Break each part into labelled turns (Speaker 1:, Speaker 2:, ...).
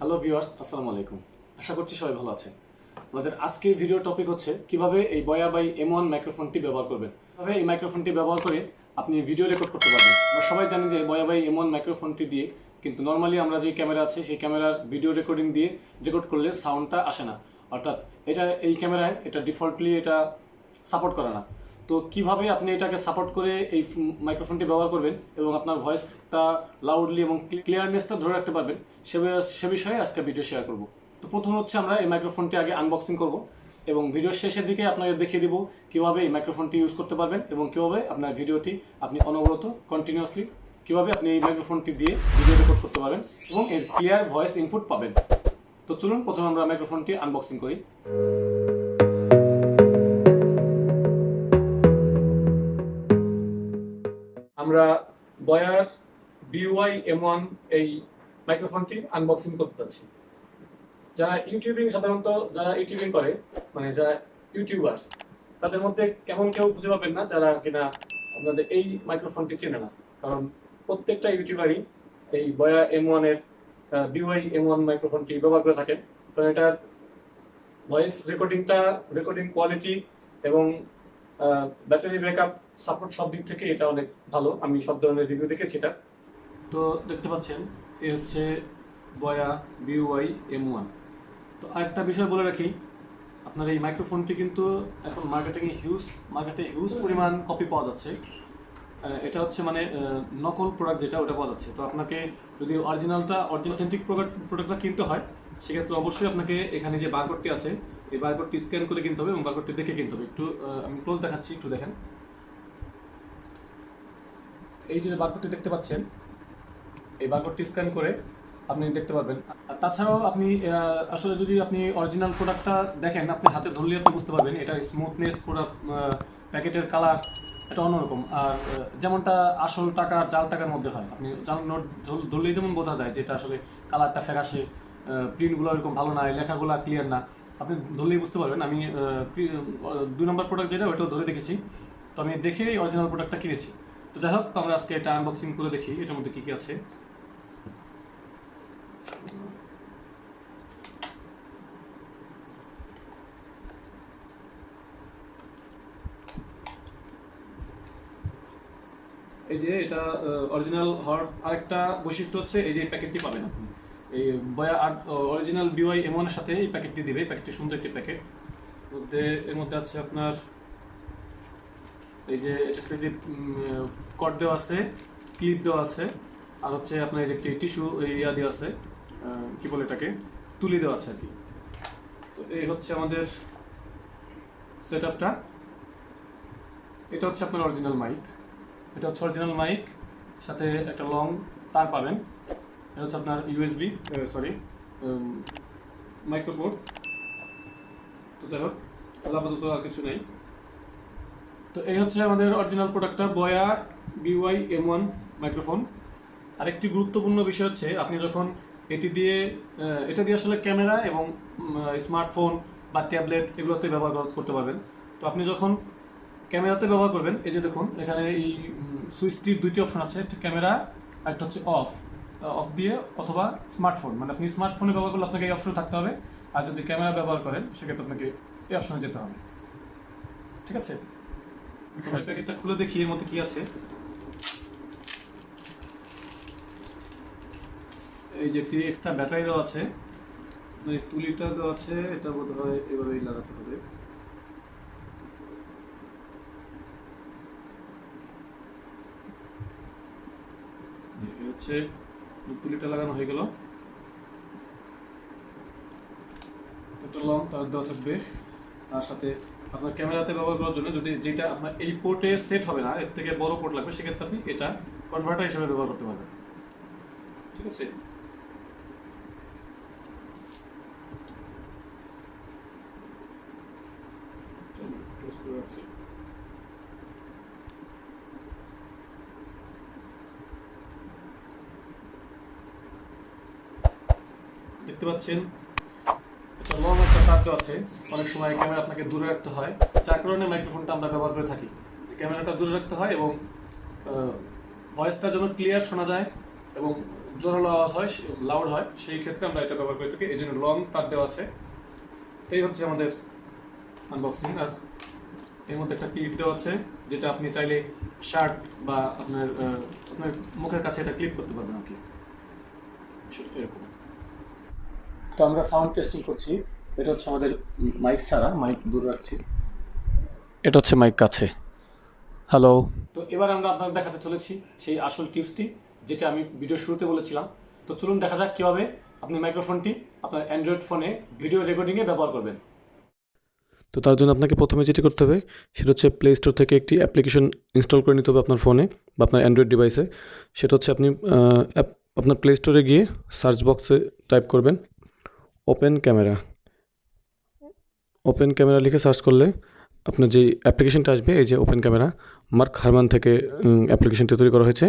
Speaker 1: Hello viewers, আসসালামু আলাইকুম। আশা করছি সবাই ভালো আছেন। আমাদের আজকের ভিডিও টপিক হচ্ছে কিভাবে এই বয়া বাই M1 মাইক্রোফোনটি ব্যবহার করবেন। কিভাবে এই মাইক্রোফোনটি ব্যবহার করে আপনি ভিডিও রেকর্ড করতে পারবেন। আমরা সবাই জানি যে বয়া বাই M1 মাইক্রোফোনটি দিয়ে কিন্তু নর্মালি আমরা যে ক্যামেরা আছে সেই ক্যামেরার ভিডিও রেকর্ডিং দিয়ে রেকর্ড করলে সাউন্ডটা আসে না। অর্থাৎ এই ক্যামেরায় এটা ডিফল্টলি এটা সাপোর্ট করে না। তো কিভাবে আপনি এটাকে সাপোর্ট করে এই মাইক্রোফোনটি ব্যবহার করবেন এবং আপনার ভয়েসটা লাউডলি এবং ক্লিয়ারনেসটা ধরে রাখতে পারবেন সে বিষয়ে আজকে ভিডিও শেয়ার করব। তো প্রথম হচ্ছে আমরা এই মাইক্রোফোনটি আগে আনবক্সিং করব এবং ভিডিওর শেষের দিকে আপনাদের দেখিয়ে দিব কিভাবে এই মাইক্রোফোনটি ইউজ করতে পারবেন এবং কিভাবে আপনার ভিডিওটি আপনি অনবরত কন্টিনিউয়াসলি কিভাবে আপনি এই মাইক্রোফোনটি দিয়ে ভিডিও রেকর্ড করতে পারবেন এবং এর ক্লিয়ার ভয়েস ইনপুট পাবেন। তো চলুন প্রথমে আমরা মাইক্রোফোনটি আনবক্সিং করি। আমরা বয়ার BY M1 এই মাইক্রোফোনটি আনবক্সিং করতে যাচ্ছি। যারা ইউটিউবিং করে মানে যারা ইউটিউবার্স তাদের মধ্যে কেমন কেউ খুঁজে পাবেন না যারা কিনা আপনাদের এই মাইক্রোফোনটি চেনে না, কারণ প্রত্যেকটা ইউটিউবারই এই বয়া M1 এর BY M1 মাইক্রোফোনটি ব্যবহার করে থাকেন। কারণ এটার ভয়েস রেকর্ডিং কোয়ালিটি এবং ব্যাটারি ব্যাকআপ সাপোর্ট সব দিক থেকে এটা অনেক ভালো। আমি সব ধরনের রিভিউ দেখেছি এটা। তো দেখতে পাচ্ছেন এই হচ্ছে বয়া BY M1। তো আরেকটা বিষয় বলে রাখি, আপনার এই মাইক্রোফোনটি কিন্তু এখন মার্কেটে হিউজ পরিমাণ কপি পাওয়া যাচ্ছে। এটা হচ্ছে মানে নকল প্রোডাক্ট যেটা ওটা পাওয়া যাচ্ছে। তো আপনাকে যদি অথেন্টিক প্রোডাক্টটা কিনতে হয় সেক্ষেত্রে অবশ্যই আপনাকে এখানে যে বারকোডটি আছে এই বারকোডটি স্ক্যান করে কিনতে হবে এবং বারকোডটি দেখে কিনতে হবে। একটু আমি ক্লোজ দেখাচ্ছি, একটু দেখেন। এই যে বারকোডটি দেখতে পাচ্ছেন, এই বারকোডটি স্ক্যান করে আপনি দেখতে পারবেন। আর তাছাড়াও আপনি আসলে যদি আপনি অরিজিনাল প্রোডাক্টটা দেখেন, আপনি হাতে ধরলে আপনি বুঝতে পারবেন এটার স্মুথনেস, পুরো প্যাকেটের কালার এটা অন্যরকম। আর যেমনটা আসল টাকা জাল টাকার মধ্যে হয়, আপনি জাল নোট ধরলেই যেমন বোঝা যায় যে এটা আসলে কালারটা ফ্যাকাশে, প্রিন্টগুলো এরকম ভালো না, লেখাগুলো ক্লিয়ার না, আপনি ধরলেই বুঝতে পারবেন। আমি 2 নম্বর প্রোডাক্ট যেটা ওইটাও ধরে দেখেছি, তো আমি দেখেই অরিজিনাল প্রোডাক্টটা কিনেছি। তো যাই হোক, আমরা আজকে এটা আনবক্সিং করে দেখি এটার মধ্যে কী কী আছে। এই যে এটা অরিজিনাল হওয়ার আরেকটা বৈশিষ্ট্য হচ্ছে এই যে প্যাকেটটি পাবেন আপনি এই বয়া অরিজিনাল BY M1 এর সাথে এই প্যাকেটটি দিবে। প্যাকেটটি সুন্দর একটি প্যাকেট, এর মধ্যে আছে আপনার এই যে এটাতে যে কর্ড দেওয়া আছে, ক্লিপ দেওয়া আছে, আর হচ্ছে আপনার এই যে একটি টিস্যু ইয়া দেওয়া আছে, কি বলে এটাকে, তুলি দেওয়া আছে আর কি। তো এই হচ্ছে আমাদের সেটআপটা। এটা হচ্ছে আপনার অরিজিনাল মাইক, সাথে একটা লং তার পাবেন। এটা হচ্ছে আপনার মাইক্রোফোন। তো যাই হোক, আপাতত আর কিছু নেই। তো এই হচ্ছে আমাদের অরিজিনাল প্রোডাক্টটা, বয়া BY M1 মাইক্রোফোন। আরেকটি গুরুত্বপূর্ণ বিষয় হচ্ছে আপনি যখন এটা দিয়ে আসলে ক্যামেরা এবং স্মার্টফোন বা ট্যাবলেট এগুলোতে ব্যবহার করতে পারবেন। তো আপনি যখন ক্যামেরাতে ব্যবহার করবেন, এই যে দেখুন এখানে এই সুইচটির 2টি অপশন আছে, একটা ক্যামেরা আর একটা হচ্ছে অফ দিয়ে, অথবা স্মার্টফোন, মানে আপনি স্মার্টফোনে ব্যবহার করলে আপনাকে এই অপশন থাকতে হবে, আর যদি ক্যামেরা ব্যবহার করেন সেক্ষেত্রে আপনাকে এই অপশনে যেতে হবে। ঠিক আছে, প্যাকেটটা খুলে দেখি এর মধ্যে কি আছে। এই যে একটি এক্সট্রা ব্যাটারি দেওয়া আছে, এই তুলিটা দেওয়া আছে, এটা বোধহয় এভাবেই লাগাতে হবে। হচ্ছে তুলিটা লাগানো হয়ে গেল। একটা লং তার দেওয়া থাকবে, তার সাথে আপনার ক্যামেরাতে ব্যবহার করার জন্য যেটা আপনার এই পোর্টে সেট হবে না, এর থেকে বড় পোর্ট লাগবে, সেক্ষেত্রে আপনি এটা কনভার্টার হিসেবে ব্যবহার করতে পারবেন। ঠিক আছে, দেখতে পাচ্ছেন একটা লং একটা তার দেওয়া আছে। অনেক সময় ক্যামেরা আপনাকে দূরে রাখতে হয়, যার কারণে মাইক্রোফোনটা আমরা ব্যবহার করে থাকি। ক্যামেরাটা দূরে রাখতে হয় এবং ভয়েসটা যেন ক্লিয়ার শোনা যায় এবং জোরালো আওয়াজ হয়, লাউড হয়, সেই ক্ষেত্রে আমরা এটা ব্যবহার করে থাকি। এই জন্য লং তার দেওয়া আছে। তো এই হচ্ছে আমাদের আনবক্সিং। আর এর মধ্যে একটা ক্লিপ দেওয়া আছে, যেটা আপনি চাইলে শার্ট বা আপনার আপনার মুখের কাছে এটা ক্লিপ করতে পারবেন আর কি, এরকম। তো আমরা সাউন্ড টেস্টিং করছি। এটা হচ্ছে আমাদের মাইক ছাড়া, মাইক দূরে রাখছি, এটা হচ্ছে মাইক কাছে। হ্যালো। তো এবার আমরা আপনাদের দেখাতে চলেছি সেই আসল টিপসটি, যেটা আমি ভিডিও শুরুতে বলেছিলাম। তো চলুন দেখা যাক কীভাবে আপনি মাইক্রোফোনটি আপনার অ্যান্ড্রয়েড ফোনে ভিডিও রেকর্ডিংয়ে ব্যবহার করবেন। তো তার জন্য আপনাকে প্রথমে যেটি করতে হবে সেটা হচ্ছে প্লে স্টোর থেকে একটি অ্যাপ্লিকেশন ইনস্টল করে নিতে হবে আপনার ফোনে বা আপনার অ্যান্ড্রয়েড ডিভাইসে। সেটা হচ্ছে আপনি আপনার প্লে স্টোরে গিয়ে সার্চ বক্সে টাইপ করবেন ওপেন ক্যামেরা। ওপেন ক্যামেরা লিখে সার্চ করলে আপনার যেই অ্যাপ্লিকেশনটা আসবে, এই যে ওপেন ক্যামেরা, মার্ক হারমান থেকে অ্যাপ্লিকেশনটি তৈরি করা হয়েছে।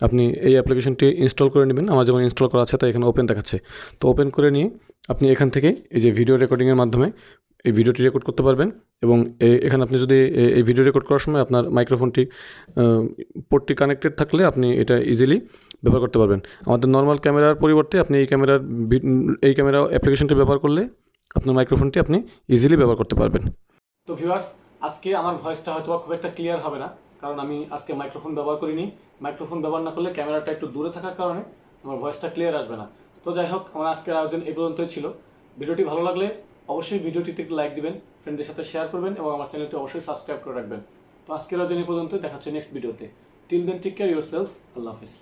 Speaker 1: আপনি এই অ্যাপ্লিকেশনটি ইনস্টল করে নেবেন। আমার যেমন ইনস্টল করা আছে তাই এখানে ওপেন দেখাচ্ছে। তো ওপেন করে নিয়ে আপনি এখান থেকে এই যে ভিডিও রেকর্ডিংয়ের মাধ্যমে এই ভিডিওটি রেকর্ড করতে পারবেন। এবং এখানে আপনি যদি এই ভিডিও রেকর্ড করার সময় আপনার মাইক্রোফোনটি পোর্টটি কানেক্টেড থাকলে আপনি এটা ইজিলি ব্যবহার করতে পারবেন। আমাদের নর্মাল ক্যামেরার পরিবর্তে আপনি এই ক্যামেরা অ্যাপ্লিকেশনটি ব্যবহার করলে আপনার মাইক্রোফোনটি আপনি ইজিলি ব্যবহার করতে পারবেন। তো ভিউয়ার্স, আজকে আমার ভয়েসটা হয়তো খুব একটা ক্লিয়ার হবে না, কারণ আমি আজকে মাইক্রোফোন ব্যবহার করিনি। মাইক্রোফোন ব্যবহার না করলে ক্যামেরাটা একটু দূরে থাকার কারণে আমার ভয়েসটা ক্লিয়ার আসবে না। তো যাই হোক, আমার আজকের আয়োজন এই পর্যন্তই ছিল। ভিডিওটি ভালো লাগলে অবশ্যই ভিডিওটিতে একটু লাইক দিবেন, ফ্রেন্ডদের সাথে শেয়ার করবেন এবং আমার চ্যানেলটি অবশ্যই সাবস্ক্রাইব করে রাখবেন। তো আজকের আয়োজন এই পর্যন্ত, দেখা হচ্ছে নেক্সট ভিডিওতে। Till then, take care yourself. আল্লাহ হাফিজ।